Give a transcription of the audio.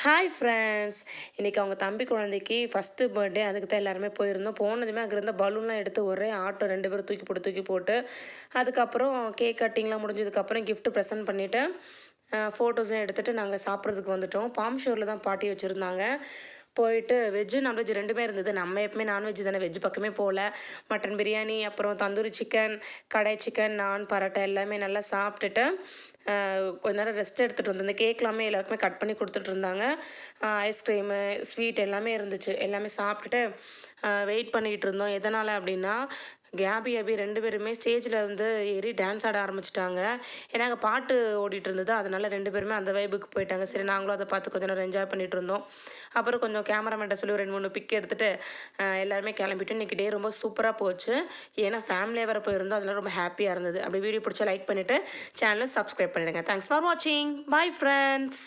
Hi friends. இன்றைக்கி அவங்க தம்பி குழந்தைக்கு ஃபஸ்ட்டு பர்த்டே. அதுக்கு தான் எல்லாருமே போயிருந்தோம். போனதுமே அங்கே இருந்த பலூன்லாம் எடுத்து ஒரே ஆட்டோ 2 பேரும் தூக்கி போட்டு அதுக்கப்புறம் கேக் கட்டிங்லாம் முடிஞ்சதுக்கப்புறம் கிஃப்ட் ப்ரெசென்ட் பண்ணிவிட்டு ஃபோட்டோஸும் எடுத்துகிட்டு நாங்கள் சாப்பிட்றதுக்கு வந்துட்டோம். பாம் ஷோரில் தான் பார்ட்டி வச்சுருந்தாங்க. போயிட்டு வெஜ்ஜு நான்வெஜ் 2மே இருந்தது. நம்ம எப்பவுமே நான்வெஜ் தானே, வெஜ் பக்கமே போகல. மட்டன் பிரியாணி, அப்புறம் தந்தூரி சிக்கன், கடாய் சிக்கன், நான், பரோட்டா எல்லாமே நல்லா சாப்பிட்டுட்டு கொஞ்ச நேரம் ரெஸ்ட் எடுத்துகிட்டு வந்தோம். இந்த கேக்லாமே எல்லாருக்குமே கட் பண்ணி கொடுத்துட்டு இருந்தாங்க. ஐஸ்கிரீமு, ஸ்வீட் எல்லாமே இருந்துச்சு. எல்லாமே சாப்பிட்டுட்டு வெயிட் பண்ணிக்கிட்டு இருந்தோம். எதனால் அப்படின்னா, கேபி, அபி 2 பேருமே ஸ்டேஜில் வந்து ஏறி டான்ஸ் ஆட ஆரம்பிச்சிட்டாங்க. ஏன்னா அங்கே பாட்டு ஓடிட்டு இருந்தது. அதனால 2 பேருமே அந்த வைபுக்கு போயிட்டாங்க. சரி, நாங்களும் அதை பார்த்து கொஞ்ச நேரம் என்ஜாய் பண்ணிட்டு இருந்தோம். அப்புறம் கொஞ்சம் கேமராமேன்ட்ட சொல்லி ஒரு 2, 3 பிக் எடுத்துகிட்டு எல்லாருமே கிளம்பிட்டு இன்றைக்கி டே ரொம்ப சூப்பராக போச்சு. ஏன்னா ஃபேமிலியாக வேறு போயிருந்தோம். அதெல்லாம் ரொம்ப ஹாப்பியாக இருந்தது. அப்படி வீடியோ பிடிச்சா லைக் பண்ணிவிட்டு சேனலை சப்ஸ்கிரைப் பண்ணிடுங்க. தேங்க்ஸ் ஃபார் வாட்சிங். Bye friends.